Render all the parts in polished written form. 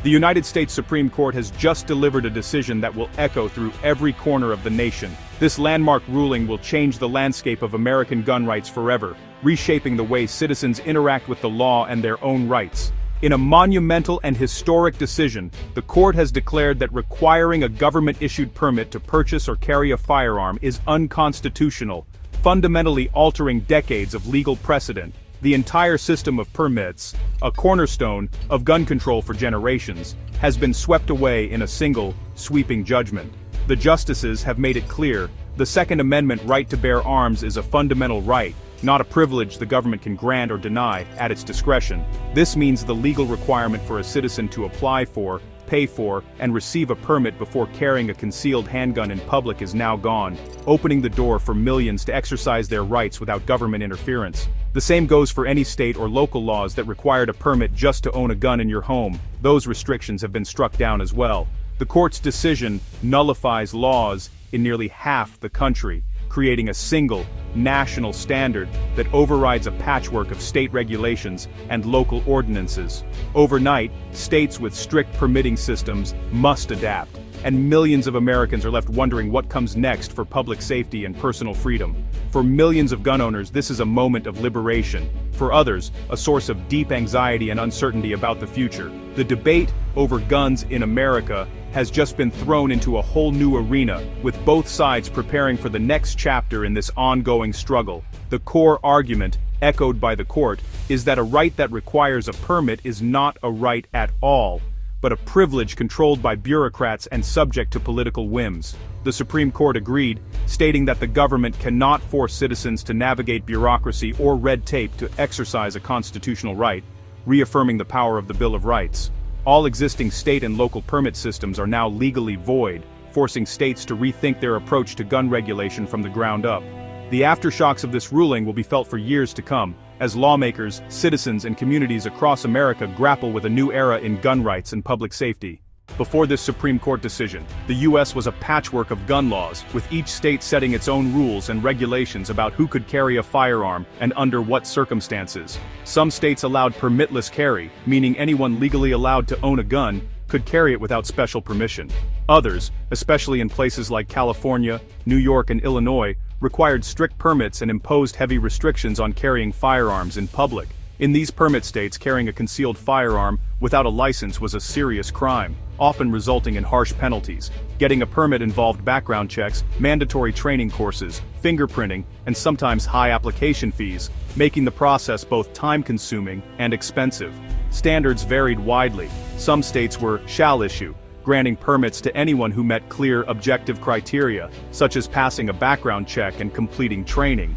The United States Supreme Court has just delivered a decision that will echo through every corner of the nation. This landmark ruling will change the landscape of American gun rights forever, reshaping the way citizens interact with the law and their own rights. In a monumental and historic decision, the court has declared that requiring a government-issued permit to purchase or carry a firearm is unconstitutional, fundamentally altering decades of legal precedent. The entire system of permits, a cornerstone of gun control for generations, has been swept away in a single, sweeping judgment. The justices have made it clear, the Second Amendment right to bear arms is a fundamental right, not a privilege the government can grant or deny at its discretion. This means the legal requirement for a citizen to apply for, pay for, and receive a permit before carrying a concealed handgun in public is now gone, opening the door for millions to exercise their rights without government interference. The same goes for any state or local laws that required a permit just to own a gun in your home. Those restrictions have been struck down as well. The court's decision nullifies laws in nearly half the country, creating a single, national standard that overrides a patchwork of state regulations and local ordinances. Overnight, states with strict permitting systems must adapt, and millions of Americans are left wondering what comes next for public safety and personal freedom. For millions of gun owners, this is a moment of liberation. For others, a source of deep anxiety and uncertainty about the future. The debate over guns in America has just been thrown into a whole new arena, with both sides preparing for the next chapter in this ongoing struggle. The core argument, echoed by the court, is that a right that requires a permit is not a right at all, but a privilege controlled by bureaucrats and subject to political whims. The Supreme Court agreed, stating that the government cannot force citizens to navigate bureaucracy or red tape to exercise a constitutional right, reaffirming the power of the Bill of Rights. All existing state and local permit systems are now legally void, forcing states to rethink their approach to gun regulation from the ground up. The aftershocks of this ruling will be felt for years to come, as lawmakers, citizens, and communities across America grapple with a new era in gun rights and public safety. Before this Supreme Court decision, the U.S. was a patchwork of gun laws, with each state setting its own rules and regulations about who could carry a firearm and under what circumstances. Some states allowed permitless carry, meaning anyone legally allowed to own a gun could carry it without special permission. Others, especially in places like California, New York, and Illinois, required strict permits and imposed heavy restrictions on carrying firearms in public. In these permit states, carrying a concealed firearm without a license was a serious crime, often resulting in harsh penalties. Getting a permit involved background checks, mandatory training courses, fingerprinting, and sometimes high application fees, making the process both time-consuming and expensive. Standards varied widely. Some states were shall issue, granting permits to anyone who met clear objective criteria, such as passing a background check and completing training.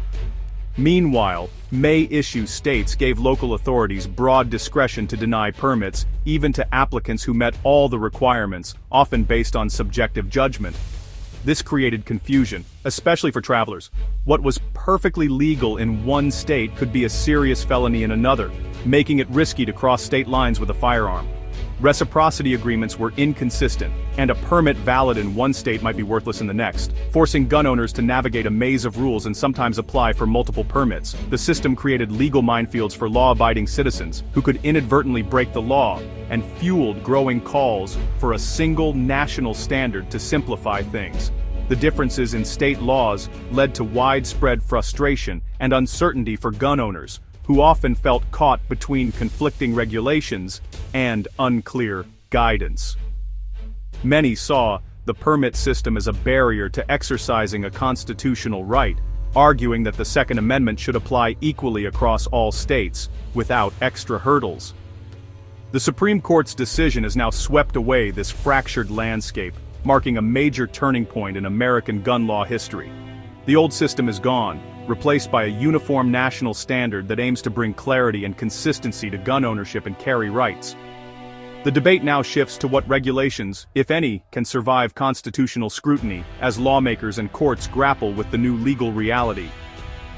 Meanwhile, may-issue states gave local authorities broad discretion to deny permits, even to applicants who met all the requirements, often based on subjective judgment. This created confusion, especially for travelers. What was perfectly legal in one state could be a serious felony in another, making it risky to cross state lines with a firearm. Reciprocity agreements were inconsistent, and a permit valid in one state might be worthless in the next, forcing gun owners to navigate a maze of rules and sometimes apply for multiple permits. The system created legal minefields for law-abiding citizens who could inadvertently break the law, and fueled growing calls for a single national standard to simplify things. The differences in state laws led to widespread frustration and uncertainty for gun owners, who often felt caught between conflicting regulations and unclear guidance. Many saw the permit system as a barrier to exercising a constitutional right, arguing that the Second Amendment should apply equally across all states, without extra hurdles. The Supreme Court's decision has now swept away this fractured landscape, marking a major turning point in American gun law history. The old system is gone, replaced by a uniform national standard that aims to bring clarity and consistency to gun ownership and carry rights. The debate now shifts to what regulations, if any, can survive constitutional scrutiny, as lawmakers and courts grapple with the new legal reality.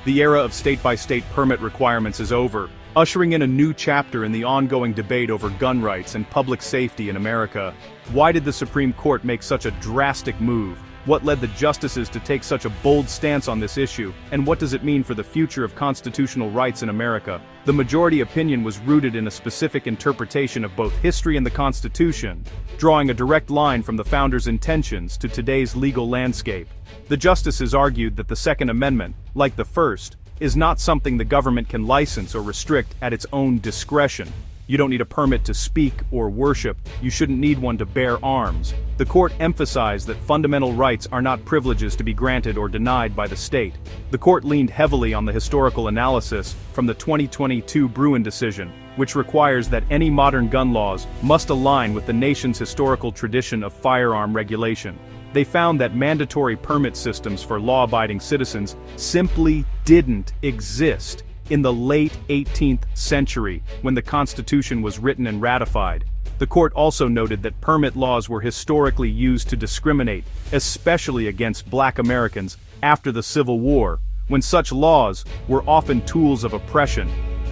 The era of state-by-state permit requirements is over, ushering in a new chapter in the ongoing debate over gun rights and public safety in America. Why did the Supreme Court make such a drastic move? What led the justices to take such a bold stance on this issue, and what does it mean for the future of constitutional rights in America? The majority opinion was rooted in a specific interpretation of both history and the Constitution, drawing a direct line from the founders' intentions to today's legal landscape. The justices argued that the Second Amendment, like the First, is not something the government can license or restrict at its own discretion. You don't need a permit to speak or worship, you shouldn't need one to bear arms. The court emphasized that fundamental rights are not privileges to be granted or denied by the state. The court leaned heavily on the historical analysis from the 2022 Bruin decision, which requires that any modern gun laws must align with the nation's historical tradition of firearm regulation. They found that mandatory permit systems for law-abiding citizens simply didn't exist in the late 18th century, when the Constitution was written and ratified. The court also noted that permit laws were historically used to discriminate, especially against Black Americans, after the Civil War, when such laws were often tools of oppression.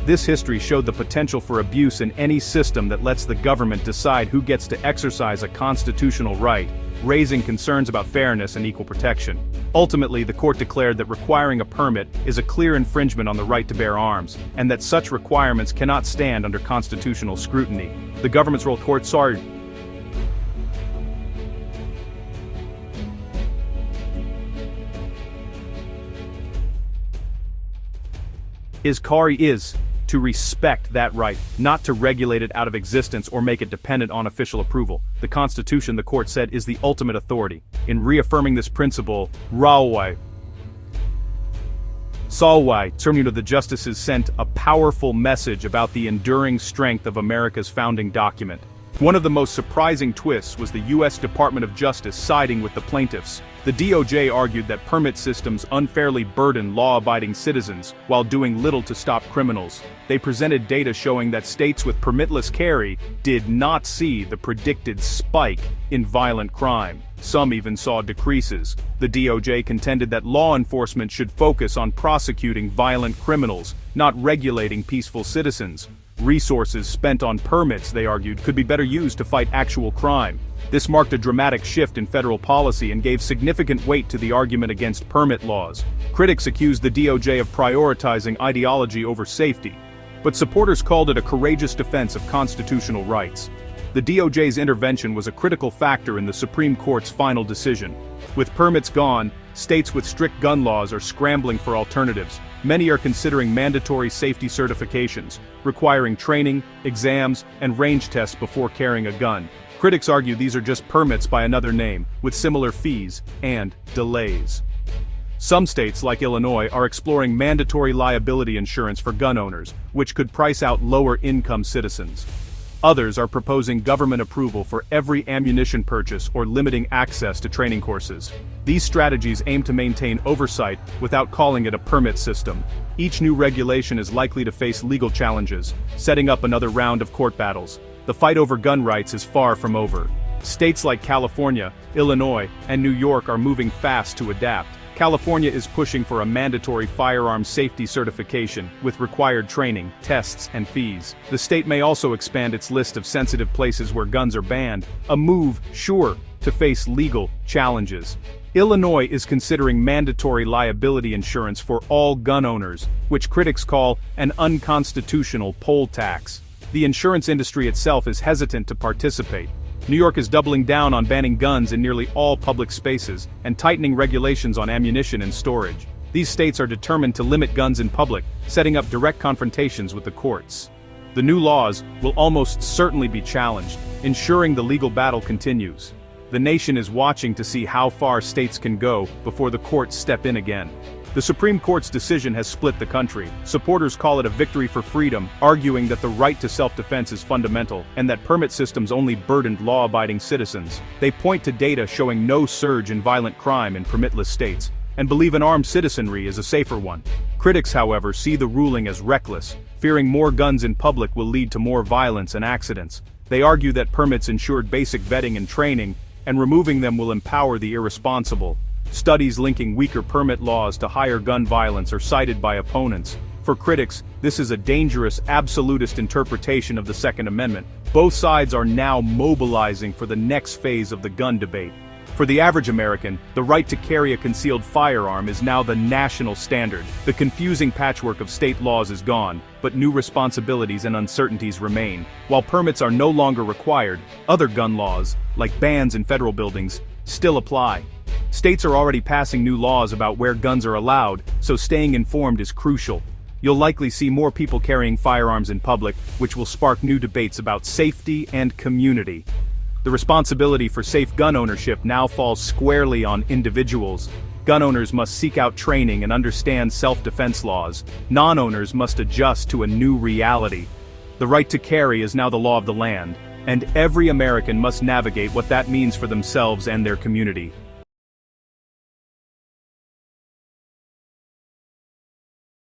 This history showed the potential for abuse in any system that lets the government decide who gets to exercise a constitutional right, raising concerns about fairness and equal protection. Ultimately, the court declared that requiring a permit is a clear infringement on the right to bear arms, and that such requirements cannot stand under constitutional scrutiny. The government's role is to respect that right, not to regulate it out of existence or make it dependent on official approval. The Constitution, the court said, is the ultimate authority. In reaffirming this principle, the justices sent a powerful message about the enduring strength of America's founding document. One of the most surprising twists was the U.S. Department of Justice siding with the plaintiffs. The DOJ argued that permit systems unfairly burden law-abiding citizens while doing little to stop criminals. They presented data showing that states with permitless carry did not see the predicted spike in violent crime. Some even saw decreases. The DOJ contended that law enforcement should focus on prosecuting violent criminals, not regulating peaceful citizens. Resources spent on permits, they argued, could be better used to fight actual crime. This marked a dramatic shift in federal policy and gave significant weight to the argument against permit laws. Critics accused the DOJ of prioritizing ideology over safety, but supporters called it a courageous defense of constitutional rights. The DOJ's intervention was a critical factor in the Supreme Court's final decision. With permits gone, states with strict gun laws are scrambling for alternatives. Many are considering mandatory safety certifications, requiring training, exams, and range tests before carrying a gun. Critics argue these are just permits by another name, with similar fees and delays. Some states, like Illinois, are exploring mandatory liability insurance for gun owners, which could price out lower-income citizens. Others are proposing government approval for every ammunition purchase or limiting access to training courses. These strategies aim to maintain oversight without calling it a permit system. Each new regulation is likely to face legal challenges, setting up another round of court battles. The fight over gun rights is far from over. States like California, Illinois, and New York are moving fast to adapt. California is pushing for a mandatory firearm safety certification, with required training, tests, and fees. The state may also expand its list of sensitive places where guns are banned, a move sure to face legal challenges. Illinois is considering mandatory liability insurance for all gun owners, which critics call an unconstitutional poll tax. The insurance industry itself is hesitant to participate. New York is doubling down on banning guns in nearly all public spaces and tightening regulations on ammunition and storage. These states are determined to limit guns in public, setting up direct confrontations with the courts. The new laws will almost certainly be challenged, ensuring the legal battle continues. The nation is watching to see how far states can go before the courts step in again. The Supreme Court's decision has split the country. Supporters call it a victory for freedom, arguing that the right to self-defense is fundamental, and that permit systems only burdened law-abiding citizens. They point to data showing no surge in violent crime in permitless states, and believe an armed citizenry is a safer one. Critics, however, see the ruling as reckless, fearing more guns in public will lead to more violence and accidents. They argue that permits ensured basic vetting and training, and removing them will empower the irresponsible. Studies linking weaker permit laws to higher gun violence are cited by opponents. For critics, this is a dangerous, absolutist interpretation of the Second Amendment. Both sides are now mobilizing for the next phase of the gun debate. For the average American, the right to carry a concealed firearm is now the national standard. The confusing patchwork of state laws is gone, but new responsibilities and uncertainties remain. While permits are no longer required, other gun laws, like bans in federal buildings, still apply. States are already passing new laws about where guns are allowed, so staying informed is crucial. You'll likely see more people carrying firearms in public, which will spark new debates about safety and community. The responsibility for safe gun ownership now falls squarely on individuals. Gun owners must seek out training and understand self-defense laws. Non-owners must adjust to a new reality. The right to carry is now the law of the land, and every American must navigate what that means for themselves and their community.